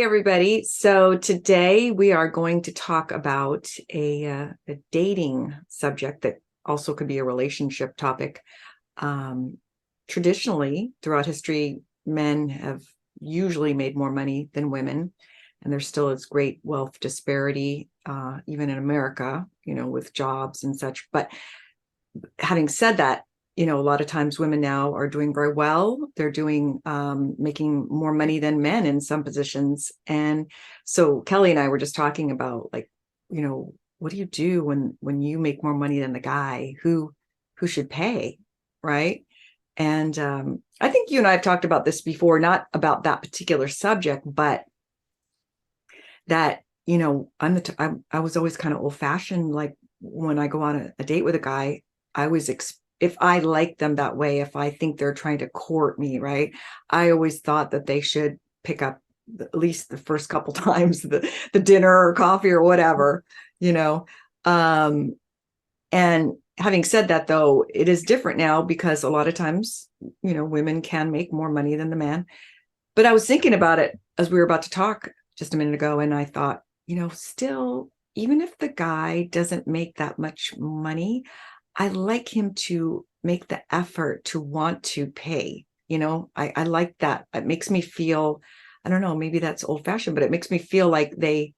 everybody. So today we are going to talk about a dating subject that also could be a relationship topic. Traditionally, throughout history, men have usually made more money than women, and there still is great wealth disparity, even in America, with jobs and such. But having said that, a lot of times women now are doing very well. They're doing making more money than men in some positions. And so Kelly and I were just talking about, like, what do you do when you make more money than the guy who should pay, right? And I think you and I have talked about this before, not about that particular subject, but that I was always kind of old fashioned. Like when I go on a date with a guy, I always if I like them that way, if I think they're trying to court me, right, I always thought that they should pick up at least the first couple times the dinner or coffee or whatever, um and having said that, though, it is different now because a lot of times women can make more money than the man. But I was thinking about it as we were about to talk just a minute ago, and I thought, still, even if the guy doesn't make that much money, I like him to make the effort to want to pay. I like that. It makes me feel, I don't know, maybe that's old fashioned, but it makes me feel like they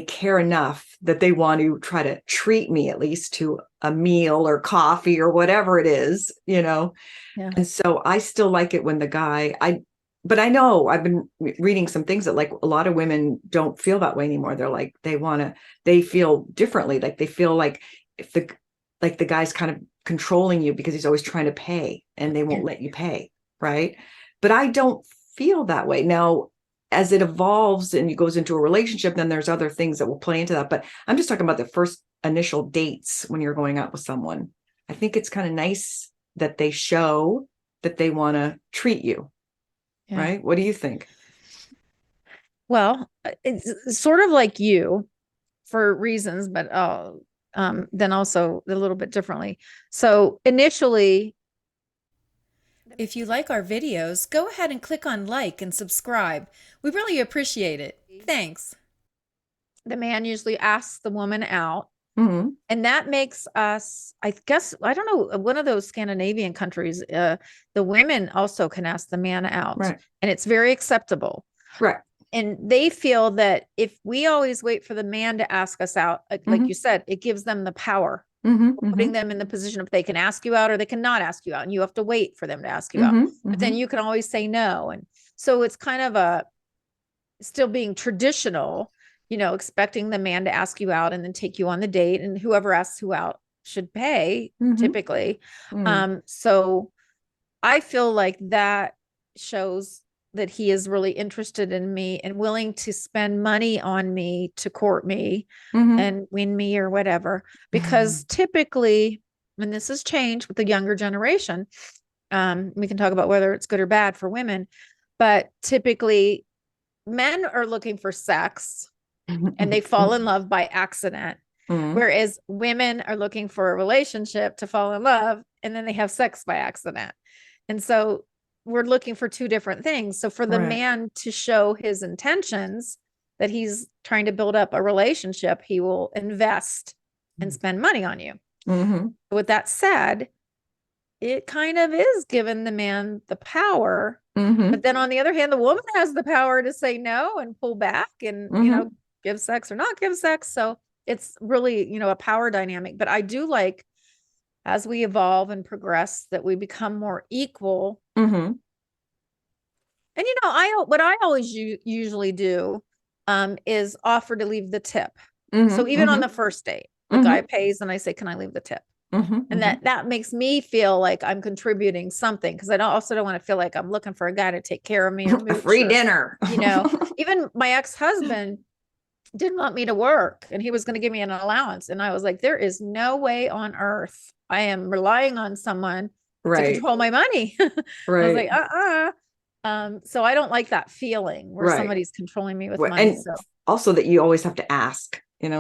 care enough that they want to try to treat me at least to a meal or coffee or whatever it is. Yeah. And so I still like it when the guy, but I know I've been reading some things that, like, a lot of women don't feel that way anymore. They're like, they feel differently. Like they feel like if the guy's kind of controlling you because he's always trying to pay and they won't let you pay. Right. But I don't feel that way. Now, as it evolves and it goes into a relationship, then there's other things that will play into that. But I'm just talking about the first initial dates when you're going out with someone. I think it's kind of nice that they show that they want to treat you. Yeah. Right. What do you think? Well, it's sort of like you for reasons, but then also a little bit differently. So initially, if you like our videos, go ahead and click on like and subscribe. We really appreciate it. Thanks. The man usually asks the woman out. Mm-hmm. And that makes us, I guess, I don't know, one of those Scandinavian countries, the women also can ask the man out. Right. And it's very acceptable. Right. And they feel that if we always wait for the man to ask us out, like you said, it gives them the power, putting them in the position if they can ask you out or they cannot ask you out. And you have to wait for them to ask you out. But then you can always say no. And so it's kind of still being traditional, expecting the man to ask you out and then take you on the date, and whoever asks who out should pay, typically. So I feel like that shows that he is really interested in me and willing to spend money on me to court me and win me or whatever. Because typically, and this has changed with the younger generation, we can talk about whether it's good or bad for women, but typically men are looking for sex and they fall in love by accident. Whereas women are looking for a relationship to fall in love, and then they have sex by accident. And so we're looking for two different things. So for the man to show his intentions that he's trying to build up a relationship, he will invest and spend money on you. With that said, it kind of is giving the man the power. But then on the other hand, the woman has the power to say no and pull back and, give sex or not give sex. So it's really, a power dynamic. But I do like, as we evolve and progress, that we become more equal. And, what I always usually do is offer to leave the tip. So even on the first date, the guy pays and I say, can I leave the tip? And that makes me feel like I'm contributing something, because I also don't want to feel like I'm looking for a guy to take care of me or a free dinner. Even my ex-husband didn't want me to work and he was going to give me an allowance. And I was like, there is no way on earth I am relying on someone to control my money. I was like, so I don't like that feeling where somebody's controlling me with money. And also that you always have to ask, can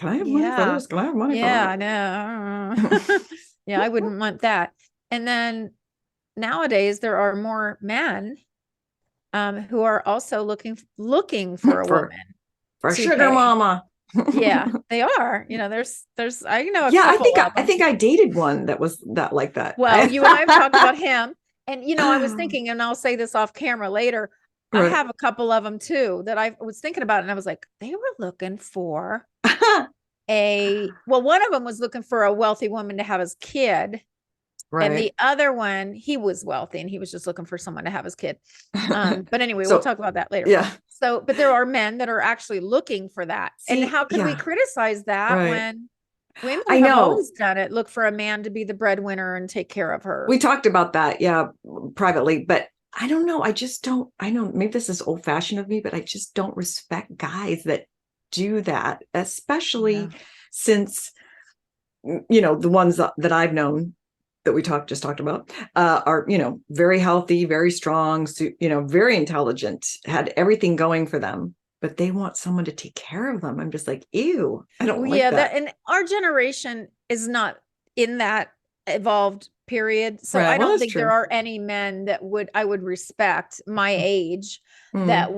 I have money for this? Can I have money for that? Yeah, I know. Yeah, I wouldn't want that. And then nowadays there are more men who are also looking for a woman for to sugar pay. mama. Yeah, they are. You know, there's I know a Yeah, couple of I them. think I dated one that was that like that. Well, you and I have talked about him. And, you know, I was thinking, and I'll say this off camera later, I Right. have a couple of them too that I was thinking about. And I was like, they were looking for one of them was looking for a wealthy woman to have his kid. And Right. the other one, he was wealthy and he was just looking for someone to have his kid. But anyway, So, we'll talk about that later. yeah. So, but there are men that are actually looking for that. See, and how can we criticize that right. when women I have know. always done it? Look for a man to be the breadwinner and take care of her. We talked about that, yeah, privately, but I don't know. I just don't, I know maybe this is old fashioned of me, but I just don't respect guys that do that, especially since, you know, the ones that I've known that we just talked about are, you know, very healthy, very strong, you know, very intelligent, had everything going for them, but they want someone to take care of them. I'm just like, ew, I don't like that. And our generation is not in that evolved period. So Right. I Well, don't that's think true. there are any men that I would respect my age that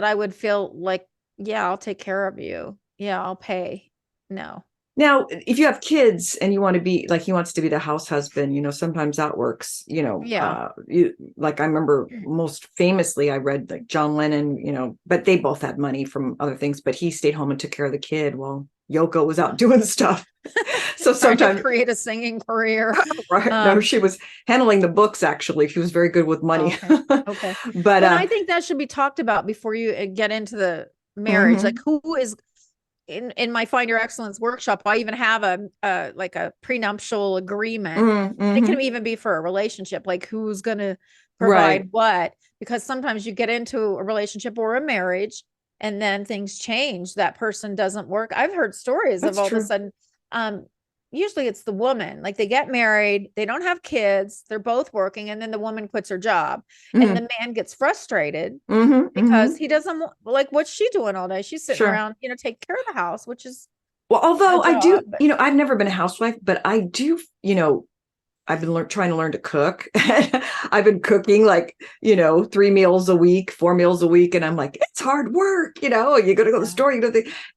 I would feel like, yeah, I'll take care of you. Yeah, I'll pay. No. Now, if you have kids and you want to be like, he wants to be the house husband, you know, sometimes that works, you know, like I remember most famously, I read like John Lennon, you know, but they both had money from other things, but he stayed home and took care of the kid while Yoko was out doing stuff. So sometimes create a singing career. Right. No, she was handling the books. Actually, she was very good with money. Okay. But I think that should be talked about before you get into the marriage. Like, who is in my Find Your Excellence workshop, I even have a like a prenuptial agreement. It can even be for a relationship, like who's going to provide what, because sometimes you get into a relationship or a marriage and then things change. That person doesn't work. I've heard stories of all of a sudden, usually it's the woman, like they get married, they don't have kids, they're both working, and then the woman quits her job and the man gets frustrated because he doesn't like, what's she doing all day? She's sitting around, you know, take care of the house, which is, well, although I do, you know, I've never been a housewife, but I do, you know, I've been trying to learn to cook. I've been cooking like, you know, 3 meals a week, 4 meals a week. And I'm like, it's hard work, you know, you got to go to the store, you know,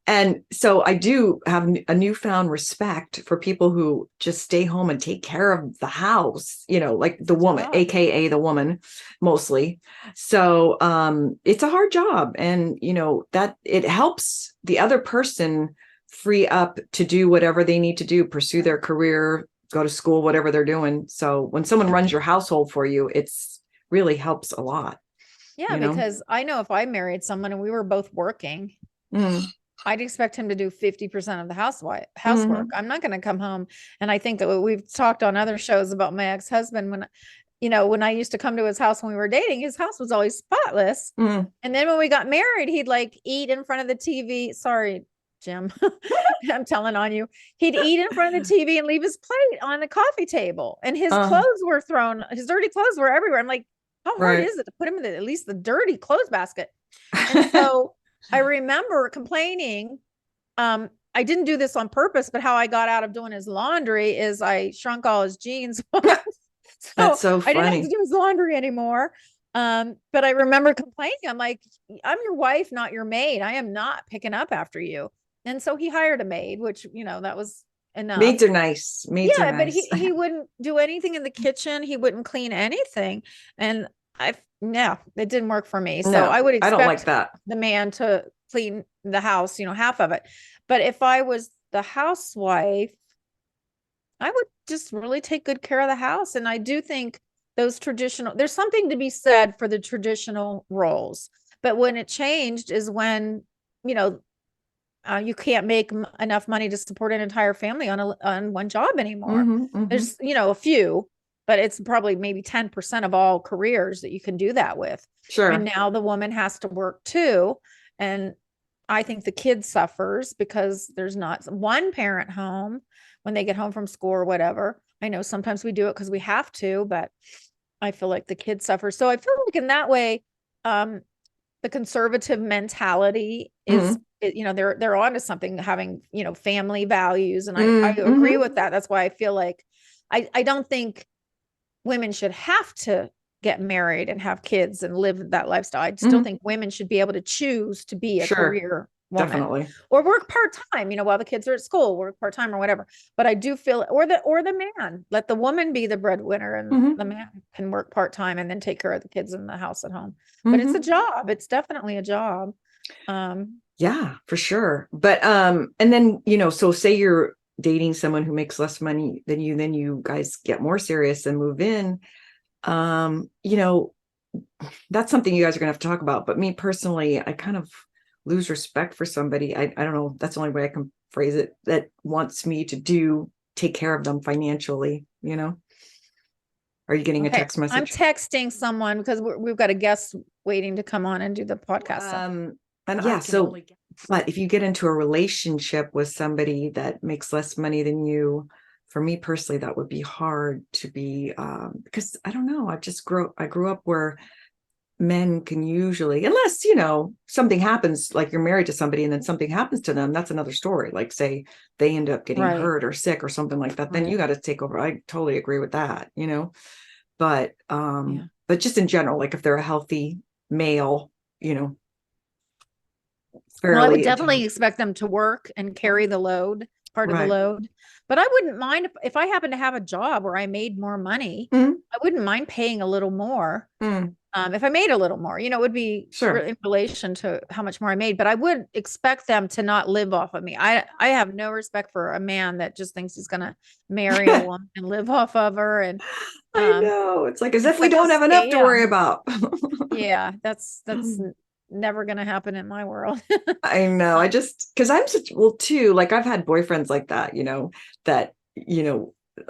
and so I do have a newfound respect for people who just stay home and take care of the house, you know, like the woman, AKA the woman mostly. So it's a hard job. And, you know, that it helps the other person free up to do whatever they need to do, pursue their career, go to school, whatever they're doing. So when someone runs your household for you, it's really helps a lot. Yeah, you know? Because I know if I married someone and we were both working, I'd expect him to do 50% of the housework. I'm not going to come home. And I think that we've talked on other shows about my ex-husband, when, you know, when I used to come to his house when we were dating, his house was always spotless. And then when we got married, he'd like eat in front of the TV. Sorry, Jim, I'm telling on you. He'd eat in front of the TV and leave his plate on the coffee table, and his clothes were thrown. His dirty clothes were everywhere. I'm like, how hard is it to put him in at least the dirty clothes basket? And so I remember complaining. I didn't do this on purpose, but how I got out of doing his laundry is I shrunk all his jeans. That's so funny. I didn't have to do his laundry anymore. But I remember complaining. I'm like, I'm your wife, not your maid. I am not picking up after you. And so he hired a maid, which, you know, that was enough. Maids are nice. Maids are nice. But he wouldn't do anything in the kitchen. He wouldn't clean anything. And it didn't work for me. So I would expect I don't like that. The man to clean the house, you know, half of it. But if I was the housewife, I would just really take good care of the house. And I do think there's something to be said for the traditional roles. But when it changed is when, you know, you can't make enough money to support an entire family on one job anymore. There's, you know, a few, but it's probably maybe 10% of all careers that you can do that with. Sure. And now the woman has to work too. And I think the kid suffers because there's not one parent home when they get home from school or whatever. I know sometimes we do it because we have to, but I feel like the kids suffer. So I feel like in that way, the conservative mentality is, you know, they're onto something, having, you know, family values. And I agree with that. That's why I feel like I don't think women should have to get married and have kids and live that lifestyle. I still think women should be able to choose to be a career woman, definitely, or work part-time, while the kids are at school, work part-time or whatever. But I do feel, or the man, let the woman be the breadwinner, and the man can work part-time and then take care of the kids in the house at home. But it's a job. It's definitely a job. Yeah, for sure. But, and then, so say you're dating someone who makes less money than you, then you guys get more serious and move in. That's something you guys are gonna have to talk about. But me personally, I kind of lose respect for somebody. I don't know. That's the only way I can phrase it, that wants me to take care of them financially, Are you getting a text message? I'm texting someone because we've got a guest waiting to come on and do the podcast. And yeah, but if you get into a relationship with somebody that makes less money than you, for me personally, that would be hard to be, because I don't know, I grew up where men can usually, unless, something happens, like you're married to somebody and then something happens to them, that's another story. Like say they end up getting hurt or sick or something like that, then you got to take over. I totally agree with that, but, but just in general, like if they're a healthy male, well, I would definitely expect them to work and carry the load, part of the load. But I wouldn't mind if I happen to have a job where I made more money. I wouldn't mind paying a little more. If I made a little more, it would be in relation to how much more I made. But I would expect them to not live off of me. I have no respect for a man that just thinks he's going to marry a woman and live off of her. And I know, it's like as if we don't have enough to worry about. Yeah, that's never going to happen in my world. I know. Because I'm too, like I've had boyfriends like that, that,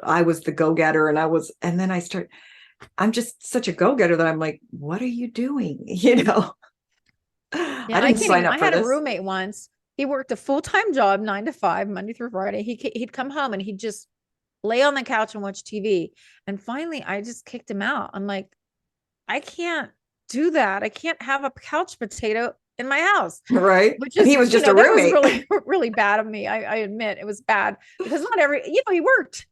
I was the go-getter and then I'm just such a go-getter that I'm like, what are you doing? Yeah, I didn't sign up for this. I had a roommate once. He worked a full-time job, 9 to 5, Monday through Friday. He'd come home and he'd just lay on the couch and watch TV. And finally, I just kicked him out. I'm like, I can't do that. I can't have a couch potato in my house. Right. Which is, he was just a roommate. That was really, really bad of me. I admit it was bad because not every, he worked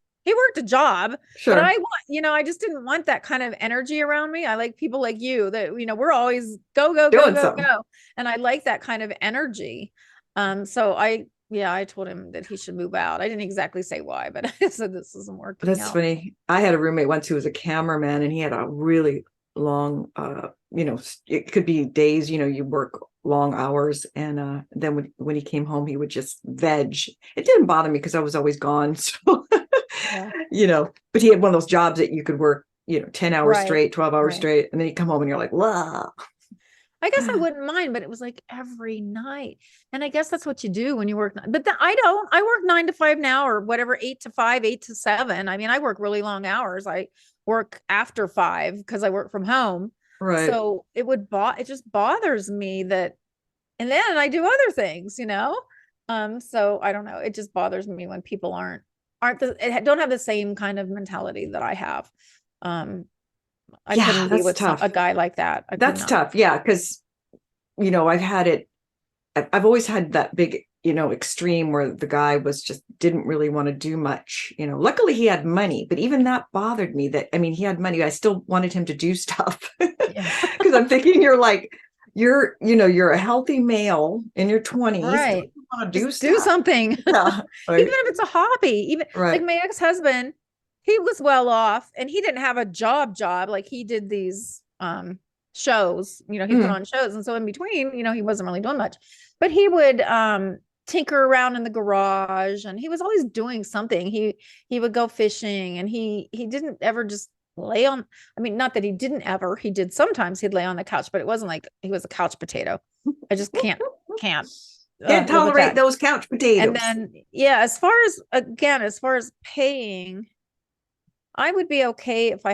a job, but I just didn't want that kind of energy around me. I like people like you that, we're always go. And I like that kind of energy. So I told him that he should move out. I didn't exactly say why, but I said, this isn't working. That's funny. I had a roommate once who was a cameraman and he had a really long, it could be days, you work long hours. And then when he came home, he would just veg. It didn't bother me because I was always gone. So, but he had one of those jobs that you could work, 10 hours straight, 12 hours straight. And then you come home and you're like, wow. I guess I wouldn't mind, but it was like every night. And I guess that's what you do when you work. But I don't. I work 9 to 5 now or whatever, 8 to 5, 8 to 7. I mean, I work really long hours. I work after 5 because I work from home. Right. So it just bothers me that, and then I do other things, so I don't know. It just bothers me when people don't have the same kind of mentality that I have. I couldn't be with a guy like that. That's tough. Yeah. Cause I've always had that big, extreme where the guy didn't really want to do much, luckily he had money, but even that bothered me he had money. I still wanted him to do stuff because I'm thinking you're a healthy male in your 20s. Right. You want to do something. Yeah, right. Even if it's a hobby, like my ex-husband, he was well off and he didn't have a job. Like he did these, shows, he put on shows. And so in between, he wasn't really doing much, but he would, tinker around in the garage and he was always doing something. He would go fishing and he didn't ever just lay on. I mean, not that he didn't ever, he did sometimes he'd lay on the couch, but it wasn't like he was a couch potato. I just can't tolerate those couch potatoes. And then, as far as paying, I would be okay if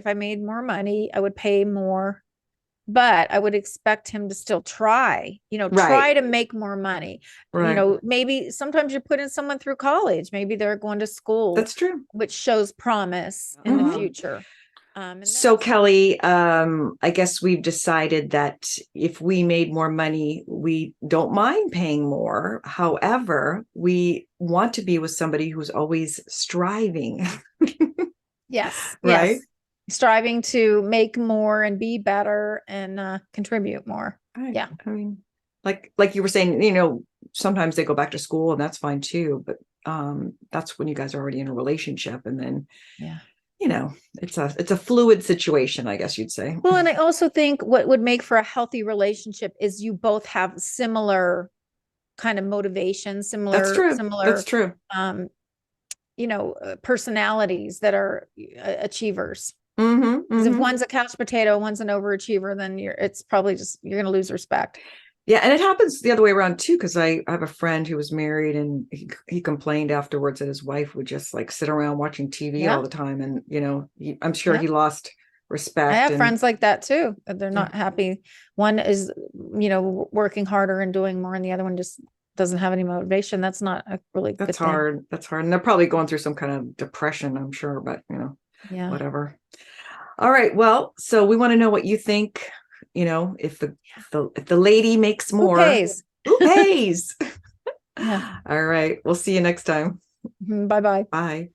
I made more money, I would pay more. But I would expect him to still try to make more money. Right. Maybe sometimes you're putting someone through college. Maybe they're going to school. That's true. Which shows promise in the future. So Kelly, I guess we've decided that if we made more money, we don't mind paying more. However, we want to be with somebody who's always striving. Yes. Right. striving to make more and be better and contribute more. Yeah. I mean, like you were saying, you know, sometimes they go back to school and that's fine too, but that's when you guys are already in a relationship, and then Yeah. you know, it's a fluid situation, I guess you'd say. Well, and I also think what would make for a healthy relationship is you both have similar kind of motivation, That's similar true. That's true. personalities that are achievers. Mm-hmm, Because if mm-hmm. one's a couch potato, one's an overachiever, then it's probably just, you're going to lose respect. Yeah, and it happens the other way around too, because I have a friend who was married, and he complained afterwards that his wife would just like sit around watching TV all the time, and you know, I'm sure he lost respect. I have and friends like that too. They're not happy. One is, working harder and doing more, and the other one just doesn't have any motivation. That's not a really good thing. hard. That's hard. And they're probably going through some kind of depression, I'm sure, but you know, whatever. All right. Well, so we want to know what you think, you know, if the lady makes more, who pays? Yeah. All right. We'll see you next time. Bye-bye. Bye.